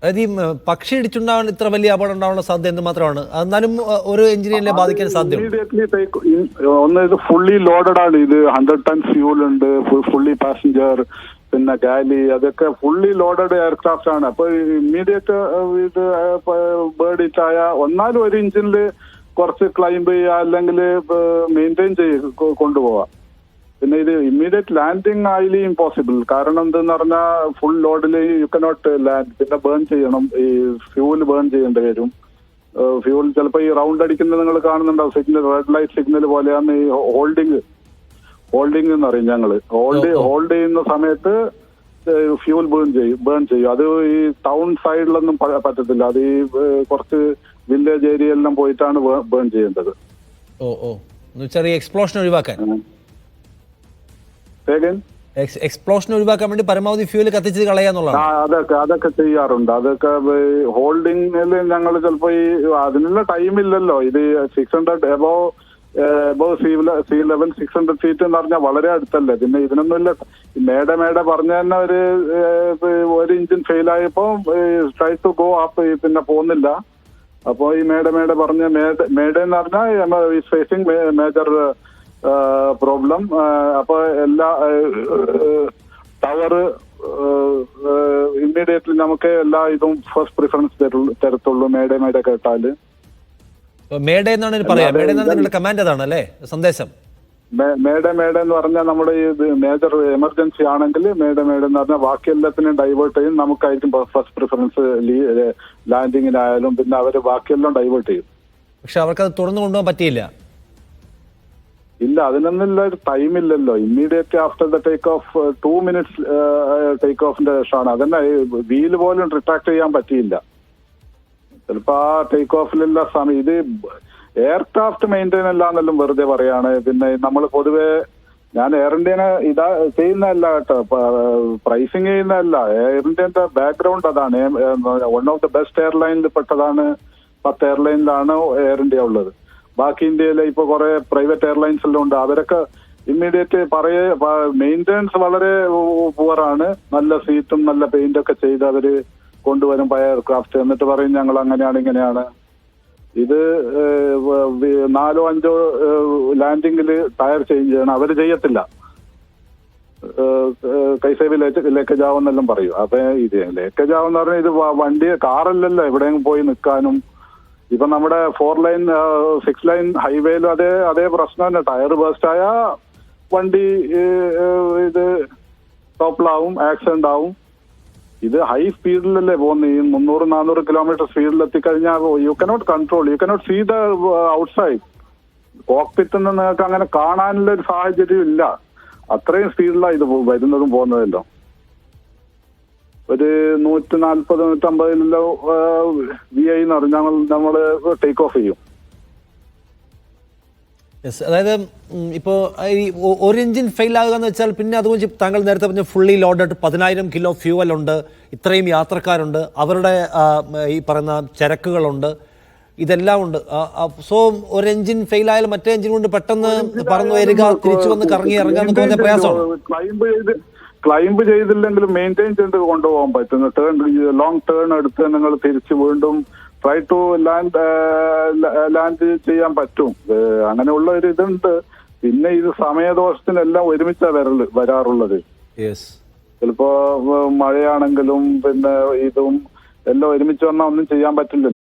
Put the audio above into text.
അതായത് ഈ പക്ഷി ഇടിച്ചുണ്ടാവാൻ ഇത്ര വലിയ അപകടം ഉണ്ടാവാനുള്ള സാധ്യത എന്തുമാത്രമാണ്? എന്നാലും ഒരു എഞ്ചിനീയറിനെ ബാധിക്കാൻ സാധ്യതയുണ്ട്. ഒന്ന് ഇത് ഫുള്ളി ലോഡഡ് ആണ്. ഇത് 100 tons ഫ്യൂൽ ഉണ്ട്, ഫുള്ളി പാസഞ്ചർ, പിന്നെ ഗാലി, അതൊക്കെ ഫുള്ളി ലോഡഡ് എയർക്രാഫ്റ്റ് ആണ്. അപ്പൊ ഇമ്മീഡിയറ്റ് ഇത് ബേർഡ് ഹിറ്റ് ആയ ഒന്നാലും ഒരു എഞ്ചിനിൽ കുറച്ച് ക്ലൈംബ് ചെയ്യുക, അല്ലെങ്കിൽ മെയിൻറ്റെയിൻ കൊണ്ടുപോവാം. പിന്നെ ഇത് ഇമ്മീഡിയറ്റ് ലാൻഡിങ് ആയില്ലേ ഇമ്പോസിബിൾ. കാരണം എന്തെന്ന് പറഞ്ഞാൽ ഫുൾ ലോഡിൽ യു കനോട്ട് ലാൻഡ്. പിന്നെ ബേൺ ചെയ്യണം, ഈ ഫ്യൂൽ ബേൺ ചെയ്യേണ്ടി വരും. ഫ്യൂൽ ചിലപ്പോൾ ഈ റൗണ്ട് അടിക്കുന്നത് നിങ്ങൾ കാണുന്നുണ്ടാവും, സിഗ്നൽ റെഡ് ലൈറ്റ് സിഗ്നൽ പോലെയാണ് ഈ ഹോൾഡിങ് എന്ന് പറയും ഞങ്ങള്. ഹോൾഡ് ചെയ്യുന്ന സമയത്ത് ഫ്യൂൽ ബേൺ ചെയ്യും. അത് ഈ ടൗൺ സൈഡിലൊന്നും പറ്റത്തില്ല. അത് ഈ കുറച്ച് വില്ലേജ് ഏരിയയിലെല്ലാം പോയിട്ടാണ് ബേൺ ചെയ്യേണ്ടത്. ചെറിയ എക്സ്പ്ലോഷൻ ഒഴിവാക്കാൻ എക്സ്പ്ലോഷൻ ഒഴിവാക്കാൻ വേണ്ടി പരമാവധി ഫ്യൂൽ കത്തിച്ച് കളയാന്നുള്ളതാണ്. അതൊക്കെ ചെയ്യാറുണ്ട്. അതൊക്കെ ഹോൾഡിങ്ങിൽ ഞങ്ങൾ ചിലപ്പോ ഈ അതിനുള്ള ടൈമില്ലല്ലോ. ഇത് 600 എബോവ് സീ ലെവൽ 600 feet എന്ന് പറഞ്ഞാൽ വളരെ അടുത്തല്ലേ. പിന്നെ ഇതിനൊന്നുമില്ല. മേടെ പറഞ്ഞ തന്നെ ഒരു എഞ്ചിൻ ഫെയിൽ ആയപ്പോ ട്രൈ ടു ഗോ അപ്പ്, പിന്നെ പോകുന്നില്ല. അപ്പോ ഈ മേടെ പറഞ്ഞ മേടെ എന്ന് പറഞ്ഞാൽ ഫേസിങ് മേജർ പ്രോബ്ലം. അപ്പൊ എല്ലാ ടവർ ഇമ്മീഡിയറ്റ്ലി നമുക്ക് എല്ലാ ഇതും ഫസ്റ്റ് പ്രിഫറൻസ് തരത്തുള്ളൂ മേടെ കേട്ടാല്. മേഡേ എന്നാണ് പറയാ. മേഡേ എന്നാണ് നിങ്ങളുടെ കമാൻഡ്, അതാണ് അല്ലേ സന്ദേശം? മേഡേ എന്ന് പറഞ്ഞാൽ നമ്മുടെ ഇത് മേജർ എമർജൻസി ആണെങ്കിൽ മേഡേ എന്ന് പറഞ്ഞാൽ ബാക്കി എല്ലാത്തിനും ഡൈവേർട്ട് ചെയ്യും. നമുക്കായിരിക്കും ഫസ്റ്റ് പ്രിഫറൻസ് ലാൻഡിങ്ങിനായാലും. പിന്നെ അവര് ബാക്കിയെല്ലാം ഡൈവേർട്ട് ചെയ്യും. പക്ഷെ അവർക്കത് തുറന്നു കൊണ്ടുപോകാൻ പറ്റിയില്ല. ഇല്ല, അതിനൊന്നുമില്ല, ഒരു ടൈം ഇല്ലല്ലോ. Immediate after the take off 2 minutes take ഓഫിന്റെ ശേഷമാണ്. അതന്നെ വീല് പോലും റിട്രാക്ട് ചെയ്യാൻ പറ്റിയില്ല. ചിലപ്പോ ആ ടേക്ക് ഓഫിലുള്ള സമയം ഇത് എയർക്രാഫ്റ്റ് മെയിൻറ്റെയിൻ അല്ല എന്നെല്ലാം വെറുതെ പറയാണ്. പിന്നെ നമ്മൾ പൊതുവെ ഞാൻ എയർ ഇന്ത്യനെ ഇതാ ചെയ്യുന്നതല്ല കേട്ടോ, പ്രൈസിങ് ചെയ്യുന്നതല്ല. എയർ ഇന്ത്യന്റെ ബാക്ക്ഗ്രൗണ്ട് അതാണ്. വൺ ഓഫ് ദ ബെസ്റ്റ് എയർലൈനിൽ പെട്ടതാണ്. 10 എയർലൈനിലാണ് എയർ ഇന്ത്യ ഉള്ളത്. ബാക്കി ഇന്ത്യയിലെ ഇപ്പൊ കുറെ പ്രൈവറ്റ് എയർലൈൻസ് എല്ലാം ഉണ്ട്. അവരൊക്കെ ഇമ്മീഡിയറ്റ് മെയിൻ്റെനൻസ് വളരെ പുവറാണ്. നല്ല സീറ്റും നല്ല പെയിന്റ് ഒക്കെ ചെയ്ത് അവര് കൊണ്ടുവരും പഴയ എയർക്രാഫ്റ്റ്. എന്നിട്ട് പറയും ഞങ്ങൾ അങ്ങനെയാണ് ഇങ്ങനെയാണ്. ഇത് 4-5 ലാൻഡിങ്ങിൽ ടയർ ചേഞ്ച് ചെയ്യണം, അവര് ചെയ്യത്തില്ല. കൈസേബി ലേക്കജാവെന്നെല്ലാം പറയും. അപ്പൊ ഇത് ലേക്കജാവെന്ന് പറഞ്ഞാൽ ഇത് വണ്ടി കാറല്ലല്ലോ എവിടെയെങ്കിലും പോയി നിൽക്കാനും. ഇപ്പൊ നമ്മുടെ 4 ലൈൻ 6 ലൈൻ ഹൈവേയിലും അതേ പ്രശ്നം തന്നെ. ടയർ ബേസ്റ്റ് ആയ വണ്ടി ഇത് ടോപ്പിലാവും, ആക്സിഡന്റ് ആവും. ഇത് ഹൈ സ്പീഡിലല്ലേ പോകുന്നത്. ഈ 300-400 കിലോമീറ്റർ സ്പീഡിൽ എത്തിക്കഴിഞ്ഞാൽ you cannot control, you cannot see the outside. കോക്പിറ്റിൽ നിന്ന് നിങ്ങൾക്ക് അങ്ങനെ കാണാനുള്ള ഒരു സാഹചര്യം ഇല്ല. അത്രയും സ്പീഡിലാണ് ഇത് വരുന്നതും പോകുന്നതല്ലോ. ഒരു 140-150 VI എന്ന് പറഞ്ഞാൽ നമ്മള് ടേക്ക് ഓഫ് ചെയ്യും. അതായത് ഇപ്പോൾ ഈ ഒരു എഞ്ചിൻ ഫെയിൽ ആകുക എന്ന് വെച്ചാൽ പിന്നെ അതുകൊണ്ട് താങ്കൾ നേരത്തെ പറഞ്ഞ ഫുള്ളി ലോഡഡ് 10,000 കിലോ ഫ്യൂവൽ ഉണ്ട്, ഇത്രയും യാത്രക്കാരുണ്ട്, അവരുടെ ഈ പറയുന്ന ചരക്കുകളുണ്ട്, ഇതെല്ലാം ഉണ്ട്. സോ ഒരു എഞ്ചിൻ ഫെയിൽ ആയാലും മറ്റേ എഞ്ചിൻ കൊണ്ട് പെട്ടെന്ന് പറന്നു വരിക, തിരിച്ചു വന്ന് കറങ്ങി ഇറങ്ങാൻ തോന്നിയ പ്രയാസമാണ്. ക്ലൈംബ് ചെയ്തില്ലെങ്കിലും മെയിൻറ്റെയിൻ ചെയ്ത് കൊണ്ടുപോകാൻ പറ്റുന്നു. ലോങ് ടേൺ എടുത്ത് നിങ്ങൾ തിരിച്ച് വീണ്ടും ട്രൈ ടു ലാൻഡ് ചെയ്യാൻ പറ്റും. അങ്ങനെയുള്ള ഒരു ഇതുണ്ട്. പിന്നെ ഇത് സമയദോഷത്തിനെല്ലാം ഒരുമിച്ചാണ് വരാറുള്ളത്. ചിലപ്പോ മഴയാണെങ്കിലും പിന്നെ ഇതും എല്ലാം ഒരുമിച്ച് വന്നാൽ ഒന്നും ചെയ്യാൻ പറ്റില്ലല്ലോ.